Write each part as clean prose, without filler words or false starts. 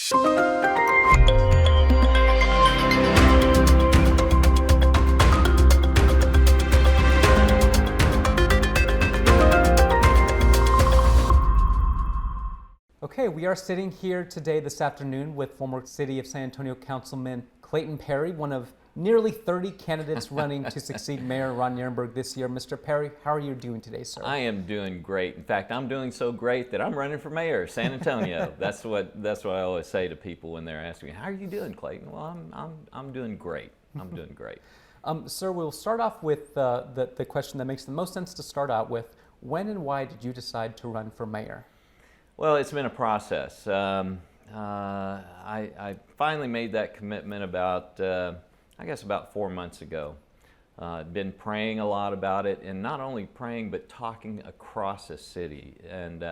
Okay, we are sitting here today, this afternoon, with former City of San Antonio Councilman Clayton Perry, one of nearly 30 candidates running to succeed Mayor Ron Nirenberg this year. Mr. Perry, how are you doing today, sir? I am doing great. In fact, I'm doing so great that I'm running for mayor of San Antonio. That's what I always say to people when they're asking me, "How are you doing, Clayton?" Well, I'm doing great. I'm doing great. Sir, we'll start off with the question that makes the most sense to start out with. When and why did you decide to run for mayor? Well, it's been a process. I finally made that commitment about, I guess about 4 months ago. Been praying a lot about it, and not only praying, but talking across the city. And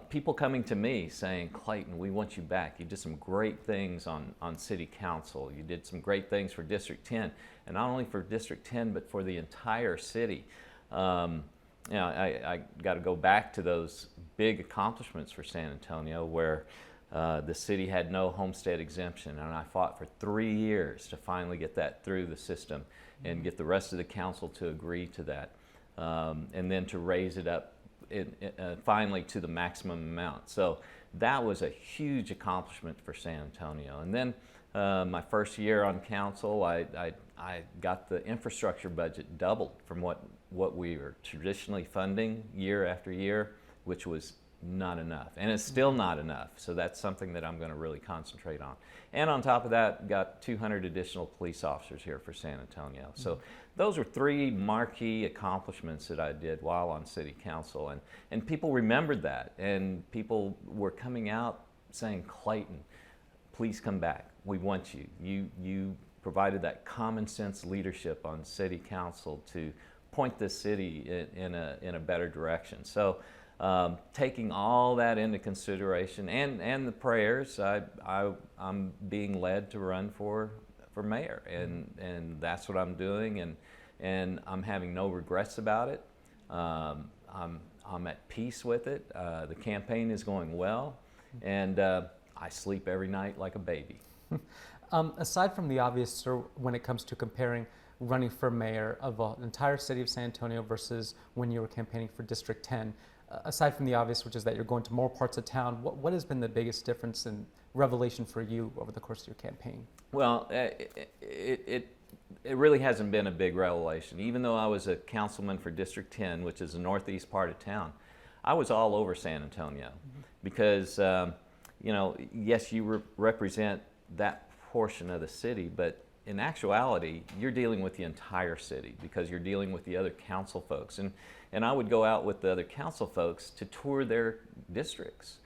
people coming to me saying, "Clayton, we want you back. You did some great things on city council. You did some great things for District 10, and not only for District 10, but for the entire city." You know, I got to go back to those big accomplishments for San Antonio where the city had no homestead exemption, and I fought for 3 years to finally get that through the system and get the rest of the council to agree to that, and then to raise it up finally to the maximum amount. So that was a huge accomplishment for San Antonio. And then my first year on council, I got the infrastructure budget doubled from what we were traditionally funding year after year, which was not enough. And it's still not enough. So that's something that I'm going to really concentrate on. And on top of that, got 200 additional police officers here for San Antonio. So those were 3 marquee accomplishments that I did while on city council. And people remembered that. And people were coming out saying, "Clayton, please come back. We want you. You provided that common sense leadership on city council to point this city in a better direction." So taking all that into consideration and the prayers, I'm being led to run for mayor, and that's what I'm doing, and I'm having no regrets about it. I'm at peace with it. The campaign is going well, and I sleep every night like a baby. Aside from the obvious, sir, when it comes to comparing running for mayor of the entire city of San Antonio versus when you were campaigning for District 10, aside from the obvious, which is that you're going to more parts of town, what has been the biggest difference and revelation for you over the course of your campaign? Well, it really hasn't been a big revelation. Even though I was a councilman for District 10, which is the northeast part of town, I was all over San Antonio because, you know, yes, you represent that portion of the city, but in actuality, you're dealing with the entire city because you're dealing with the other council folks. And I would go out with the other council folks to tour their districts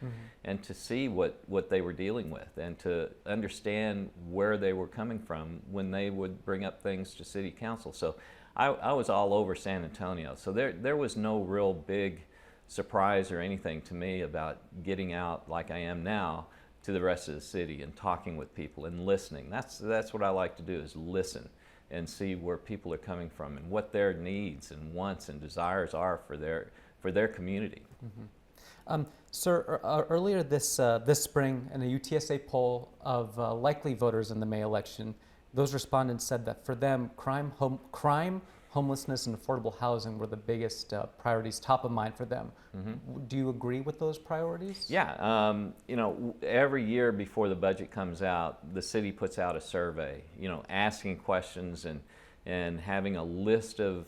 and to see what they were dealing with and to understand where they were coming from when they would bring up things to city council. So I was all over San Antonio. So there was no real big surprise or anything to me about getting out like I am now to the rest of the city and talking with people and listening. That's what I like to do, is listen and see where people are coming from and what their needs and wants and desires are for their community. Sir, earlier this spring, in a UTSA poll of likely voters in the May election, those respondents said that for them, crime, homelessness, and affordable housing were the biggest priorities, top of mind for them. Do you agree with those priorities? Yeah, you know, every year before the budget comes out, the city puts out a survey, you know, asking questions and having a list of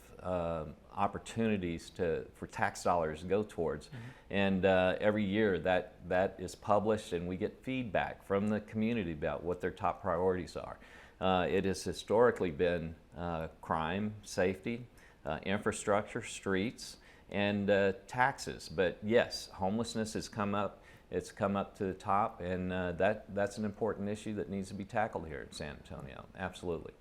opportunities for tax dollars to go towards. And every year that is published, and we get feedback from the community about what their top priorities are. It has historically been crime, safety, infrastructure, streets, and taxes. But yes, homelessness has come up. It's come up to the top, and that's an important issue that needs to be tackled here in San Antonio. Absolutely.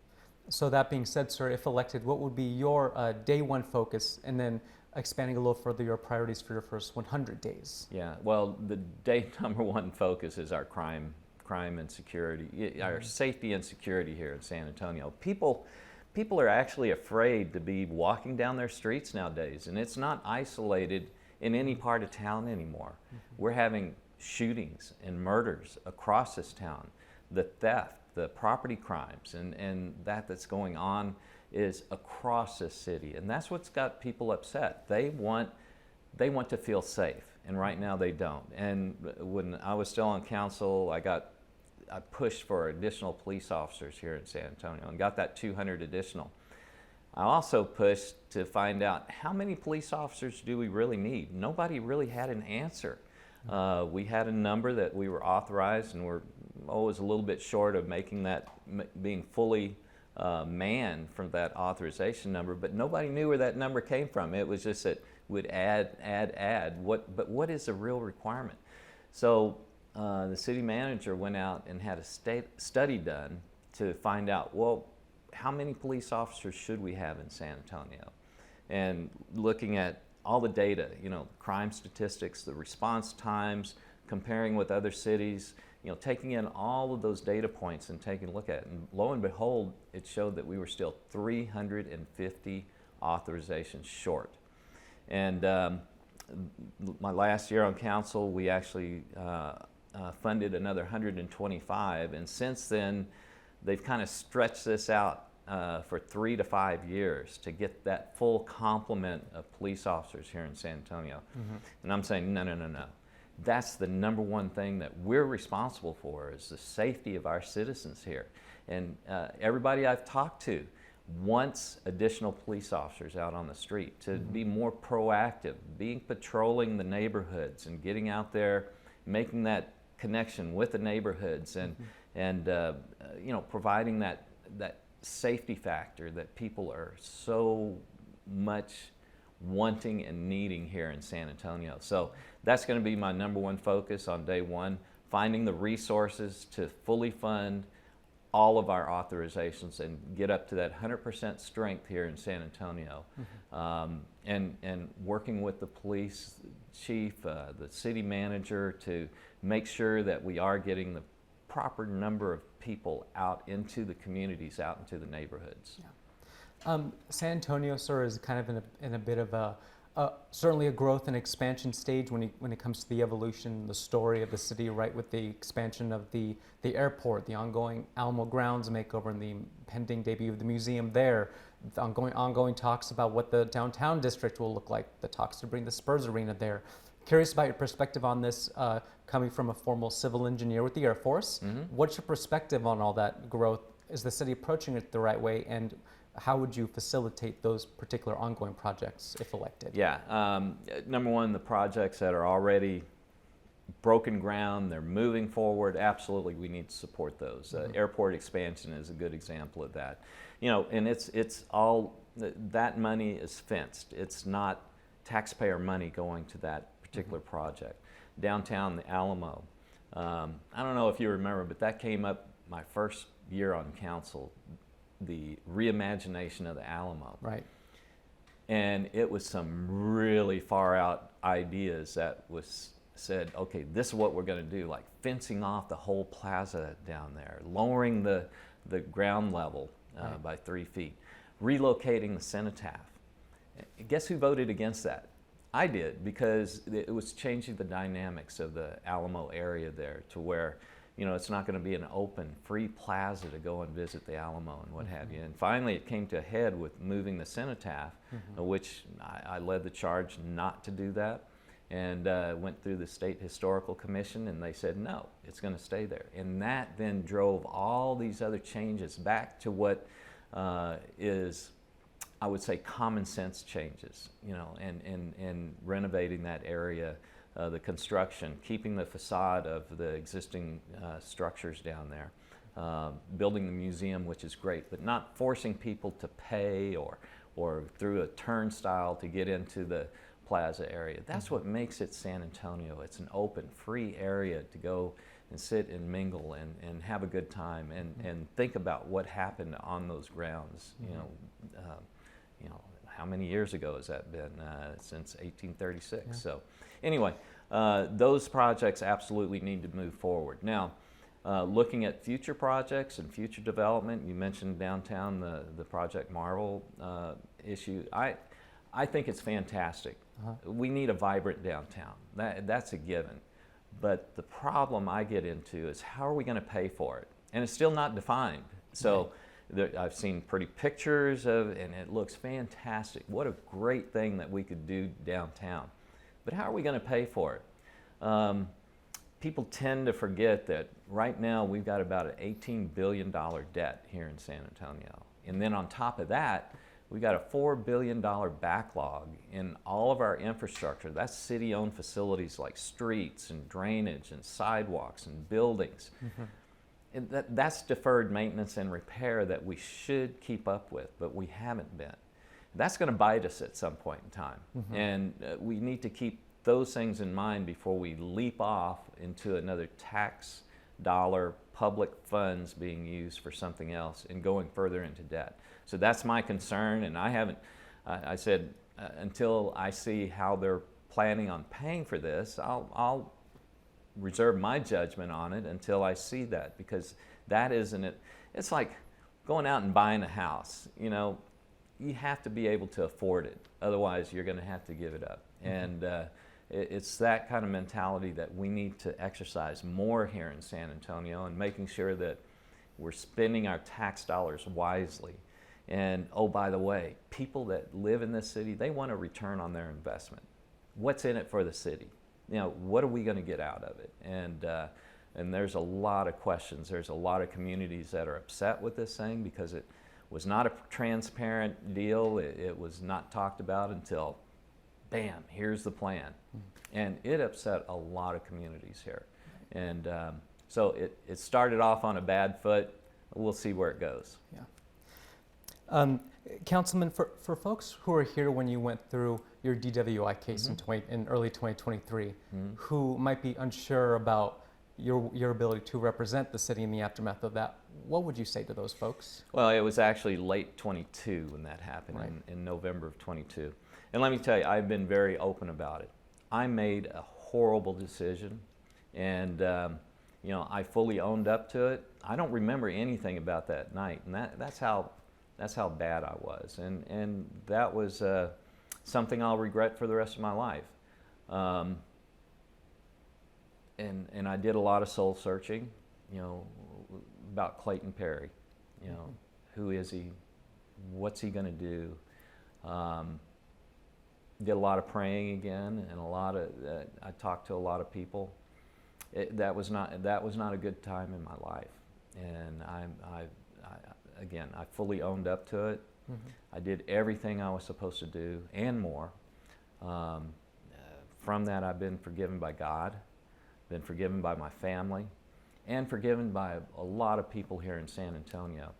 So that being said, sir, if elected, what would be your day one focus, and then expanding a little further, your priorities for your first 100 days? Yeah, well, the day number one focus is our crime and security, our safety and security here in San Antonio. People are actually afraid to be walking down their streets nowadays, and it's not isolated in any part of town anymore. We're having shootings and murders across this town, the theft, the property crimes, and that's going on is across this city. And that's what's got people upset. They want to feel safe, and right now they don't. And when I was still on council, I pushed for additional police officers here in San Antonio and got that 200 additional. I also pushed to find out how many police officers do we really need. Nobody really had an answer. We had a number that we were authorized, and we're always a little bit short of making that, being fully manned from that authorization number, but nobody knew where that number came from. It was just that we'd add. But what is the real requirement? So the city manager went out and had a study done to find out, well, how many police officers should we have in San Antonio? And looking at all the data, crime statistics, the response times, comparing with other cities, taking in all of those data points and taking a look at it. And lo and behold, it showed that we were still 350 authorizations short. And my last year on council, we actually funded another 125, and since then, they've kind of stretched this out for 3 to 5 years to get that full complement of police officers here in San Antonio. And I'm saying, no. That's the number one thing that we're responsible for, is the safety of our citizens here. And everybody I've talked to wants additional police officers out on the street to be more proactive, patrolling the neighborhoods and getting out there, making that connection with the neighborhoods, and providing that safety factor that people are so much wanting and needing here in San Antonio. So that's going to be my number one focus on day one, finding the resources to fully fund all of our authorizations and get up to that 100% strength here in San Antonio. And working with the police chief, the city manager, to make sure that we are getting the proper number of people out into the communities, out into the neighborhoods. San Antonio, sir, is kind of in a bit of certainly a growth and expansion stage when it comes to the evolution, the story of the city, right, with the expansion of the airport, the ongoing Alamo grounds makeover, and the pending debut of the museum there, the ongoing talks about what the downtown district will look like, the talks to bring the Spurs Arena there. Curious about your perspective on this, coming from a formal civil engineer with the Air Force. What's your perspective on all that growth? Is the city approaching it the right way, and how would you facilitate those particular ongoing projects if elected? Yeah, number one, the projects that are already broken ground, they're moving forward, absolutely we need to support those. Airport expansion is a good example of that. And it's all, that money is fenced. It's not taxpayer money going to that particular project. Downtown, the Alamo. I don't know if you remember, but that came up my first year on council, the reimagination of the Alamo. Right. And it was some really far out ideas that was said, okay, this is what we're going to do, like fencing off the whole plaza down there, lowering the ground level by 3 feet, relocating the cenotaph. Guess who voted against that? I did, because it was changing the dynamics of the Alamo area there to where, it's not going to be an open, free plaza to go and visit the Alamo and what have you. And finally, it came to a head with moving the cenotaph, which I led the charge not to do that, and went through the State Historical Commission, and they said, no, it's going to stay there. And that then drove all these other changes back to what is, I would say, common sense changes, and renovating that area, the construction, keeping the facade of the existing structures down there, building the museum, which is great, but not forcing people to pay or through a turnstile to get into the plaza area. That's what makes it San Antonio. It's an open, free area to go and sit and mingle and have a good time and think about what happened on those grounds. How many years ago has that been? Since 1836. Yeah. So anyway, those projects absolutely need to move forward. Now, looking at future projects and future development, you mentioned downtown, the Project Marvel issue. I think it's fantastic. We need a vibrant downtown. That's a given. But the problem I get into is how are we going to pay for it? And it's still not defined. So I've seen pretty pictures of, and it looks fantastic. What a great thing that we could do downtown. But how are we going to pay for it? People tend to forget that right now we've got about an $18 billion debt here in San Antonio. And then on top of that, we've got a $4 billion backlog in all of our infrastructure. That's city-owned facilities like streets and drainage and sidewalks and buildings. Mm-hmm. And that's deferred maintenance and repair that we should keep up with, but we haven't been. That's going to bite us at some point in time. Mm-hmm. And we need to keep those things in mind before we leap off into another tax dollar, public funds being used for something else and going further into debt. So that's my concern, and I said until I see how they're planning on paying for this, I'll reserve my judgment on it until I see that, because that isn't it. It's like going out and buying a house. You know, you have to be able to afford it. Otherwise, you're going to have to give it up. Mm-hmm. And it's that kind of mentality that we need to exercise more here in San Antonio, and making sure that we're spending our tax dollars wisely. And oh, by the way, people that live in this city, they want a return on their investment. What's in it for the city? You know, what are we going to get out of it? And there's a lot of questions. There's a lot of communities that are upset with this thing because it was not a transparent deal. It was not talked about until, bam, here's the plan. And it upset a lot of communities here. And so it started off on a bad foot. We'll see where it goes. Yeah. Councilman, for folks who were here when you went through your DWI case mm-hmm. in early 2023, mm-hmm. who might be unsure about your ability to represent the city in the aftermath of that, what would you say to those folks? Well, it was actually late 22 when that happened, right. in November of 22. And let me tell you, I've been very open about it. I made a horrible decision, and you know, I fully owned up to it. I don't remember anything about that night, and that's how bad I was, and that was something I'll regret for the rest of my life. And I did a lot of soul searching, you know, about Clayton Perry. You know, who is he? What's he going to do? Did a lot of praying again, and I talked to a lot of people. That was not a good time in my life, and I fully owned up to it. Mm-hmm. I did everything I was supposed to do and more. From that, I've been forgiven by God, been forgiven by my family, and forgiven by a lot of people here in San Antonio.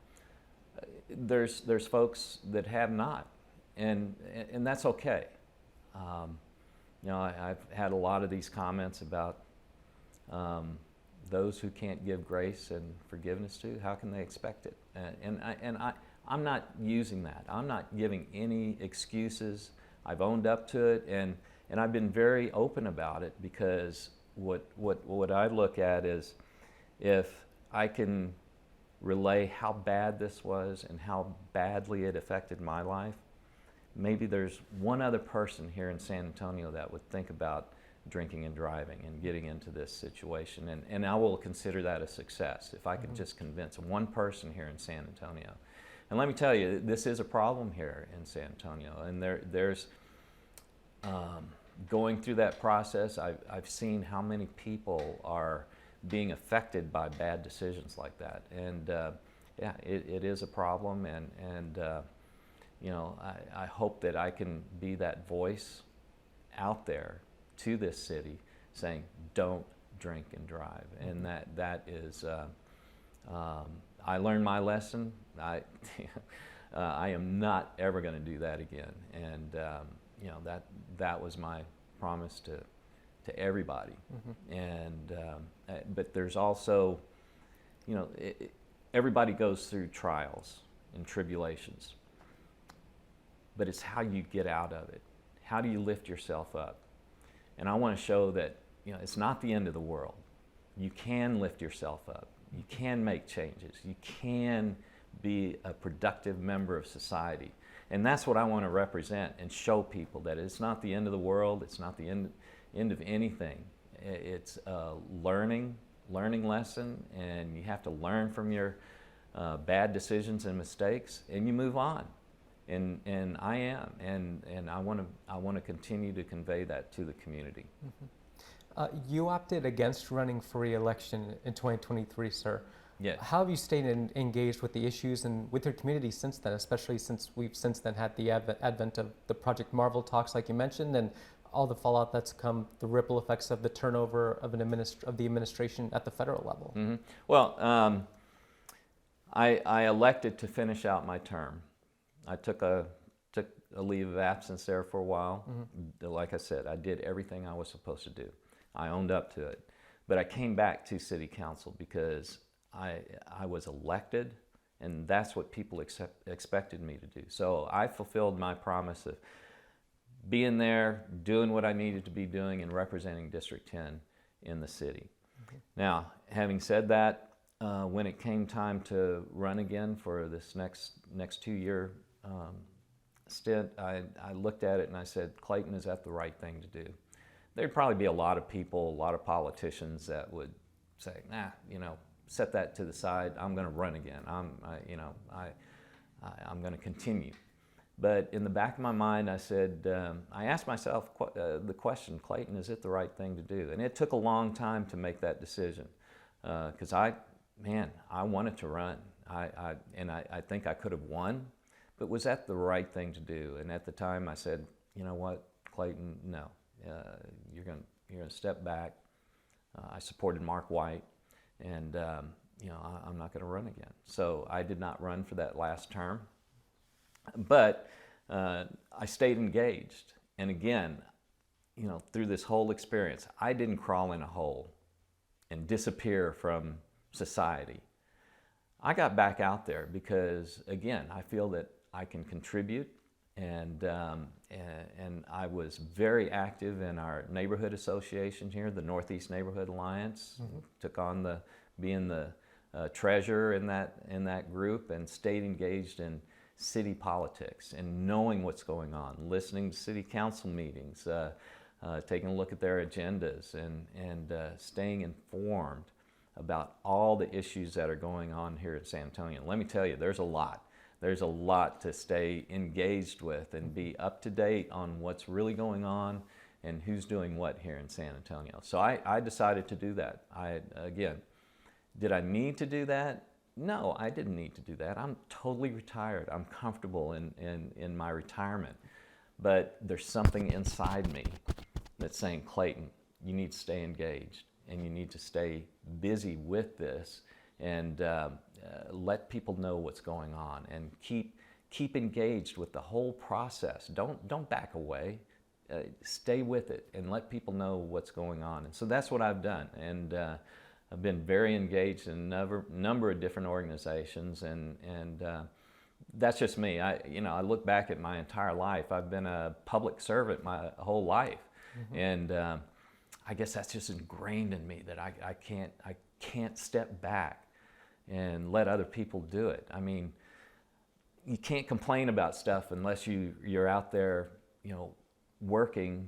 There's folks that have not, and that's okay. You know, I've had a lot of these comments about those who can't give grace and forgiveness to, how can they expect it? I'm not using that. I'm not giving any excuses. I've owned up to it, and I've been very open about it, because what I look at is, if I can relay how bad this was and how badly it affected my life, maybe there's one other person here in San Antonio that would think about drinking and driving and getting into this situation, and I will consider that a success if I could just convince one person here in San Antonio. And let me tell you, this is a problem here in San Antonio, and there's going through that process, I've seen how many people are being affected by bad decisions like that, and yeah, it is a problem, and you know, I hope that I can be that voice out there to this city saying, don't drink and drive. And that is, I learned my lesson. I am not ever going to do that again. And you know, that was my promise to everybody. Mm-hmm. And but there's also, you know, everybody goes through trials and tribulations, but it's how you get out of it. How do you lift yourself up? And I want to show that, you know, it's not the end of the world. You can lift yourself up. You can make changes. You can be a productive member of society. And that's what I want to represent and show people, that it's not the end of the world. It's not the end of anything. It's a learning lesson, and you have to learn from your bad decisions and mistakes, and you move on. And I am, and I want to continue to convey that to the community. You opted against running for re-election in 2023, sir. Yes. How have you stayed engaged with the issues and with your community since then, especially since we've since then had the advent of the Project Marvel talks, like you mentioned, and all the fallout that's come, the ripple effects of the turnover of the administration at the federal level? Mm-hmm. Well, I elected to finish out my term. I took a leave of absence there for a while. Mm-hmm. Like I said, I did everything I was supposed to do. I owned up to it. But I came back to City Council because I was elected, and that's what people expected me to do. So I fulfilled my promise of being there, doing what I needed to be doing, and representing District 10 in the city. Okay. Now, having said that, when it came time to run again for this next 2-year stint, I looked at it and I said, Clayton, is that the right thing to do? There'd probably be a lot of people, a lot of politicians that would say, nah, set that to the side. I'm going to run again. I'm going to continue. But in the back of my mind, I said, I asked myself the question, Clayton, is it the right thing to do? And it took a long time to make that decision, because I wanted to run. I think I could have won, but was that the right thing to do? And at the time, I said, you know what, Clayton, no, you're going to step back. I supported Mark White, and I'm not going to run again. So I did not run for that last term. But I stayed engaged. And again, through this whole experience, I didn't crawl in a hole and disappear from society. I got back out there because, again, I feel that I can contribute. And I was very active in our neighborhood association here, the Northeast Neighborhood Alliance. Mm-hmm. Took on being the treasurer in that group, and stayed engaged in city politics and knowing what's going on, listening to city council meetings, taking a look at their agendas, and staying informed about all the issues that are going on here at San Antonio. Let me tell you, there's a lot. There's a lot to stay engaged with and be up to date on what's really going on and who's doing what here in San Antonio. So I decided to do that. Did I need to do that? No, I didn't need to do that. I'm totally retired. I'm comfortable in my retirement. But there's something inside me that's saying, Clayton, you need to stay engaged, and you need to stay busy with this, and let people know what's going on, and keep engaged with the whole process. Don't back away. Stay with it and let people know what's going on. And so that's what I've done. And I've been very engaged in a number of different organizations, and that's just me. I look back at my entire life. I've been a public servant my whole life, mm-hmm. and I guess that's just ingrained in me that I can't step back and let other people do it. I mean, you can't complain about stuff unless you're out there, working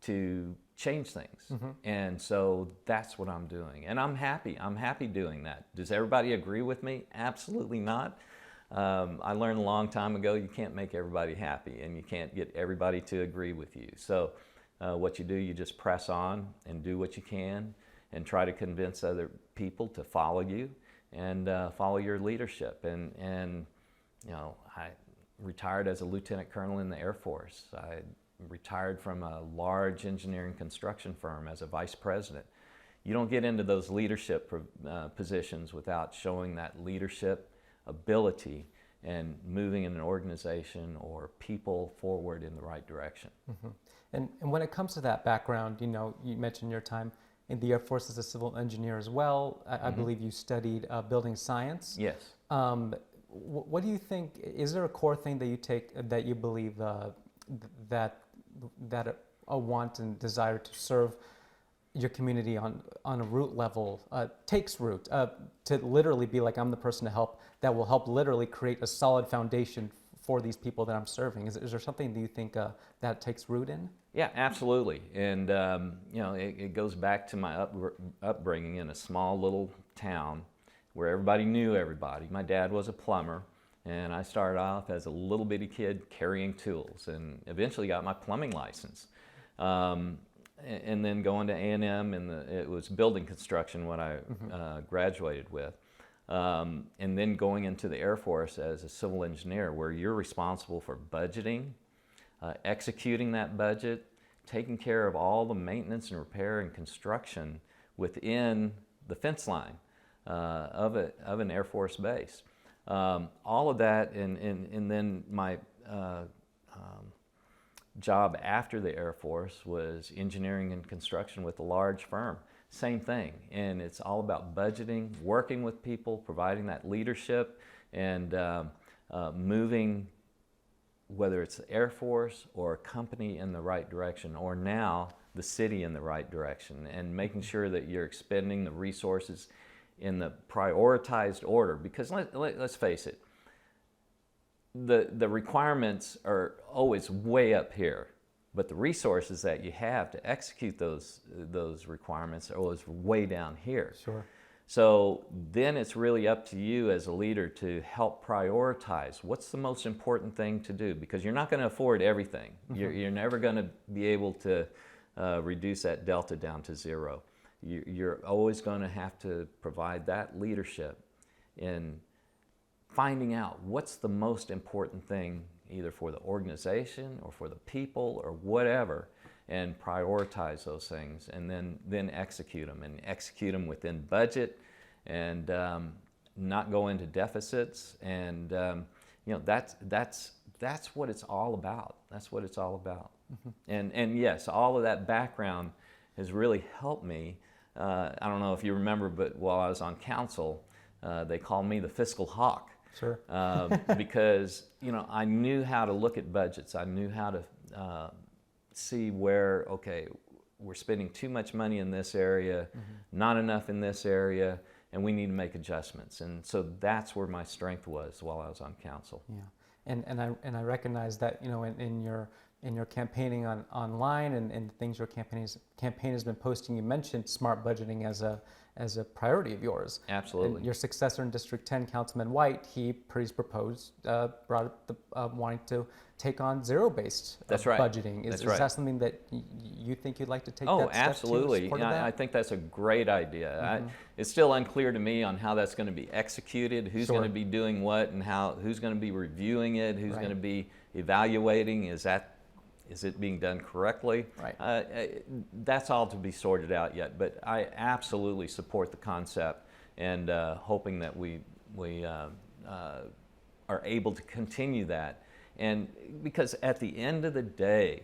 to change things. Mm-hmm. And so that's what I'm doing. And I'm happy doing that. Does everybody agree with me? Absolutely not. I learned a long time ago, you can't make everybody happy, and you can't get everybody to agree with you. So what you do, you just press on and do what you can and try to convince other people to follow you and follow your leadership. And I retired as a lieutenant colonel in the Air Force. I retired from a large engineering construction firm as a vice president. You don't get into those leadership positions without showing that leadership ability and moving an organization or people forward in the right direction. Mm-hmm. And when it comes to that background, you mentioned your time in the Air Force as a civil engineer as well. I mm-hmm. believe you studied building science. Yes. What do you think, is there a core thing that you take, that you believe that a want and desire to serve your community on a root level takes root, to literally be like, I'm the person that will help literally create a solid foundation for these people that I'm serving? Is there something that you think that takes root in? Yeah, absolutely. And you know, it goes back to my upbringing in a small little town where everybody knew everybody. My dad was a plumber, and I started off as a little bitty kid carrying tools, and eventually got my plumbing license. And then going to A&M, and it was building construction what I graduated with. And then going into the Air Force as a civil engineer, where you're responsible for budgeting, executing that budget, taking care of all the maintenance and repair and construction within the fence line of an Air Force base. All of that, and then my job after the Air Force was engineering and construction with a large firm. Same thing, and it's all about budgeting, working with people, providing that leadership, and moving, whether it's the Air Force or a company, in the right direction, or now the city in the right direction, and making sure that you're expending the resources in the prioritized order. Because let's face it, the requirements are always way up here, but the resources that you have to execute those requirements are always way down here. Sure. So then it's really up to you as a leader to help prioritize what's the most important thing to do, because you're not going to afford everything. You're never going to be able to reduce that delta down to zero. You're always going to have to provide that leadership in finding out what's the most important thing, either for the organization or for the people or whatever, and prioritize those things, and then execute them within budget, and not go into deficits. And you know, that's what it's all about. That's what it's all about. And yes, all of that background has really helped me. I don't know if you remember, but while I was on council, they called me the fiscal hawk. Sure. Because you know, I knew how to look at budgets. I knew how to see where, okay, we're spending too much money in this area, not enough in this area, and we need to make adjustments. And so that's where my strength was while I was on council. Yeah, and I recognize that, you know, in your campaigning online and things your campaign has been posting, you mentioned smart budgeting as a priority of yours. Absolutely. And your successor in District 10, Councilman White, he's proposed, brought up wanting to take on zero-based budgeting. Is that something that you think you'd like to take that step to? Oh, absolutely. I think that's a great idea. It's still unclear to me on how that's going to be executed, who's going to be doing what, and who's going to be reviewing it, who's going to be evaluating. Is it being done correctly? Right. That's all to be sorted out yet, but I absolutely support the concept, and hoping that we are able to continue that. And because at the end of the day,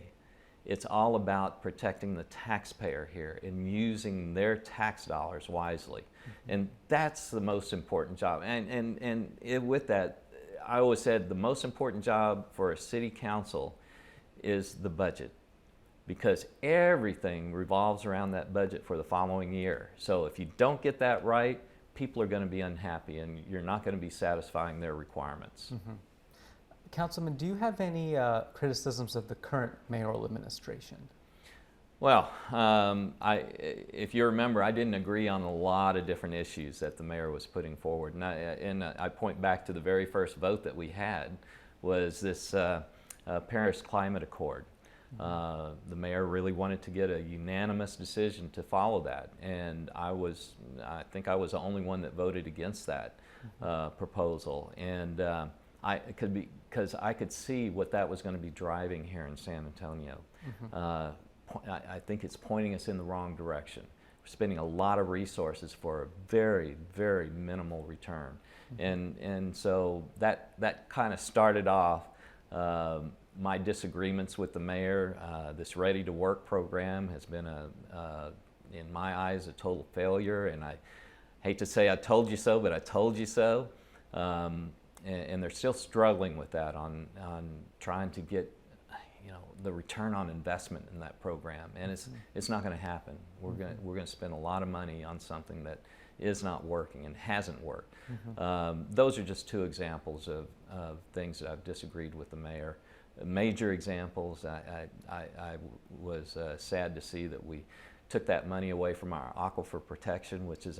it's all about protecting the taxpayer here and using their tax dollars wisely. And that's the most important job. And with that, I always said the most important job for a city council is the budget, because everything revolves around that budget for the following year. So if you don't get that right, people are going to be unhappy, and you're not going to be satisfying their requirements. Councilman, do you have any criticisms of the current mayoral administration? Well, if you remember, I didn't agree on a lot of different issues that the mayor was putting forward. And I point back to the very first vote that we had was this Paris Climate Accord. The mayor really wanted to get a unanimous decision to follow that, and I think I was the only one that voted against that proposal. And because I could see what that was going to be driving here in San Antonio. I think it's pointing us in the wrong direction. We're spending a lot of resources for a very, very minimal return. And so that kind of started off my disagreements with the mayor. This Ready to Work program has been, in my eyes, a total failure. And I hate to say I told you so, but I told you so. And they're still struggling with that on trying to get, the return on investment in that program. And it's not going to happen. We're going to spend a lot of money on something that is not working and hasn't worked. Those are just two examples of things that I've disagreed with the mayor. major examples. I was sad to see that we took that money away from our aquifer protection, which is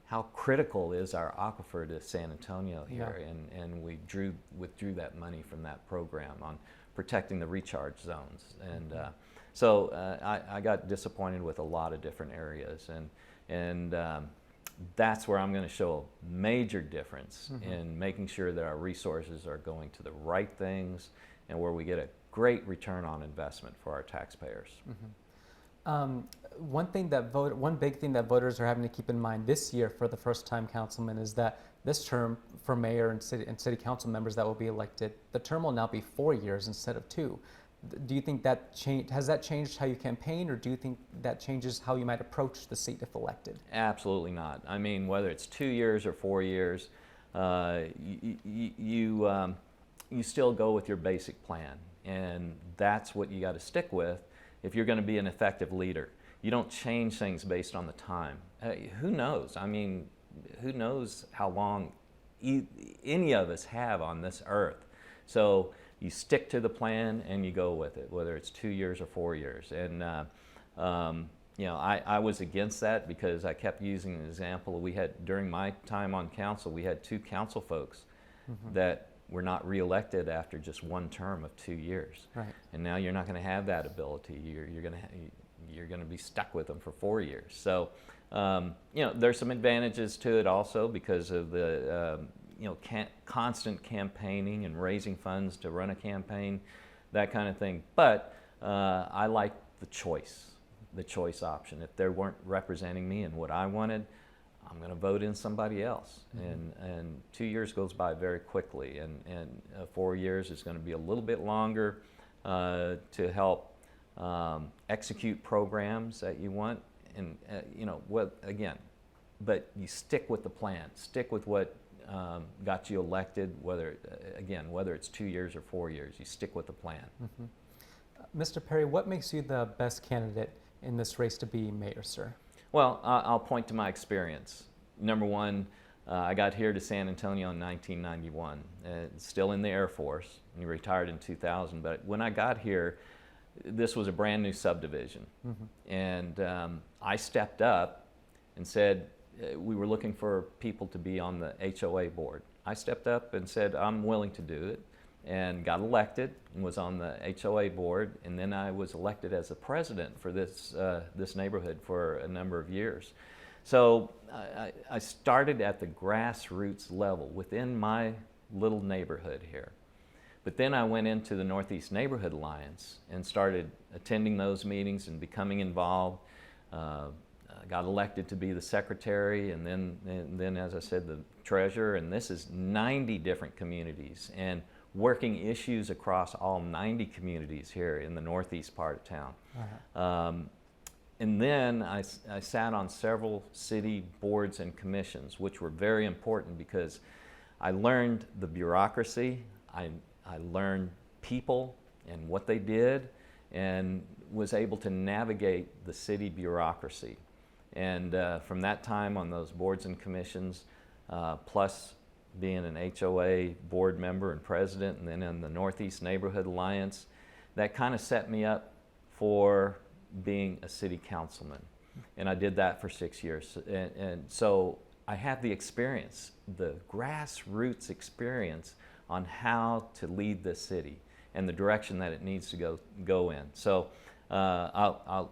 how critical is our aquifer to San Antonio here, and we withdrew that money from that program on protecting the recharge zones. And so I got disappointed with a lot of different areas, and that's where I'm going to show a major difference in making sure that our resources are going to the right things and where we get a great return on investment for our taxpayers. One big thing that voters are having to keep in mind this year for the first time, Councilman, is that this term for mayor and city council members that will be elected, the term will now be 4 years instead of 2. Do you think that has that changed how you campaign, or do you think that changes how you might approach the seat if elected? Absolutely not. I mean, whether it's 2 years or 4 years, you still go with your basic plan, and that's what you got to stick with if you're going to be an effective leader. You don't change things based on the time. Who knows? I mean, who knows how long any of us have on this earth? So you stick to the plan and you go with it, whether it's 2 years or 4 years. And you know, I was against that because I kept using an example. We had, during my time on council, we had 2 council folks that were not reelected after just 1 term of 2 years. Right. And now you're not going to have that ability. You're going to be stuck with them for 4 years. So you know, there's some advantages to it also because of the you know, constant campaigning and raising funds to run a campaign, that kind of thing. But I like the choice option. If they weren't representing me and what I wanted, I'm going to vote in somebody else. And 2 years goes by very quickly, and 4 years is going to be a little bit longer to help execute programs that you want. And you know, again, but you stick with the plan, stick with what got you elected, whether it's 2 years or 4 years, you stick with the plan. Mr. Perry, what makes you the best candidate in this race to be mayor, sir? Well, I'll point to my experience. Number one, I got here to San Antonio in 1991, still in the Air Force, and retired in 2000. But when I got here, this was a brand new subdivision. And I stepped up and said, we were looking for people to be on the HOA board. I stepped up and said, I'm willing to do it, and got elected and was on the HOA board. And then I was elected as the president for this neighborhood for a number of years. So I started at the grassroots level within my little neighborhood here. But then I went into the Northeast Neighborhood Alliance and started attending those meetings and becoming involved. Got elected to be the secretary, and then, as I said, the treasurer. And this is 90 different communities and working issues across all 90 communities here in the northeast part of town. And then I sat on several city boards and commissions, which were very important because I learned the bureaucracy, I learned people and what they did, and was able to navigate the city bureaucracy. And from that time on those boards and commissions, plus being an HOA board member and president, and then in the Northeast Neighborhood Alliance, that kind of set me up for being a city councilman. And I did that for 6 years. And so I have the experience, the grassroots experience on how to lead this city and the direction that it needs to go in. So I'll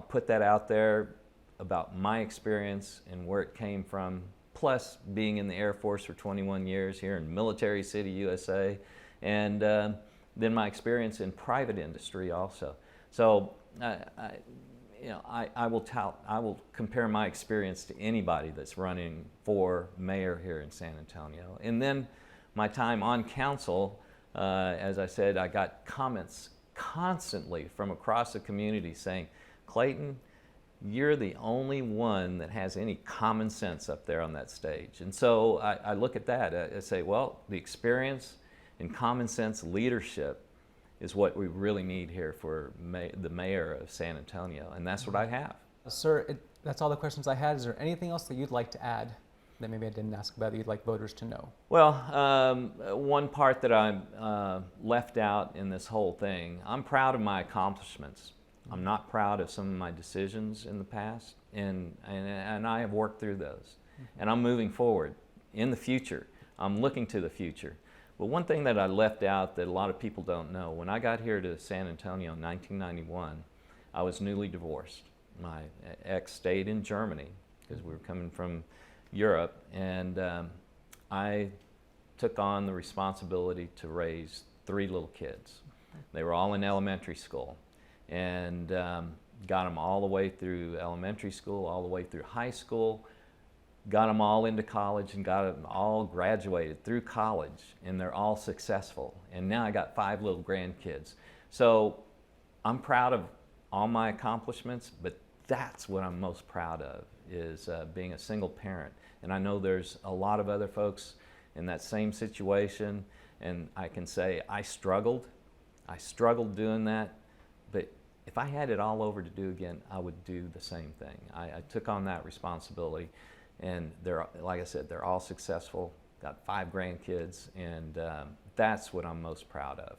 put that out there about my experience and where it came from, plus being in the Air Force for 21 years here in Military City, USA, and then my experience in private industry also. So I will compare my experience to anybody that's running for mayor here in San Antonio. And then my time on council, as I said, I got comments constantly from across the community saying, Clayton, you're the only one that has any common sense up there on that stage. And so I look at that, I say, well, the experience and common sense leadership is what we really need here for the mayor of San Antonio, and that's what I have. Sir, that's all the questions I had. Is there anything else that you'd like to add that maybe I didn't ask about that you'd like voters to know? Well, one part that I left out in this whole thing, I'm proud of my accomplishments. I'm not proud of some of my decisions in the past, and I have worked through those. And I'm moving forward in the future. I'm looking to the future. But one thing that I left out that a lot of people don't know, when I got here to San Antonio in 1991, I was newly divorced. My ex stayed in Germany because we were coming from Europe, and I took on the responsibility to raise 3 little kids. They were all in elementary school, and got them all the way through elementary school, all the way through high school, got them all into college, and got them all graduated through college, and they're all successful. And now I got 5 little grandkids. So I'm proud of all my accomplishments, but that's what I'm most proud of, is being a single parent. And I know there's a lot of other folks in that same situation, and I can say I struggled doing that, but if I had it all over to do again, I would do the same thing. I took on that responsibility, and they're, like I said, they're all successful, got 5 grandkids, and that's what I'm most proud of.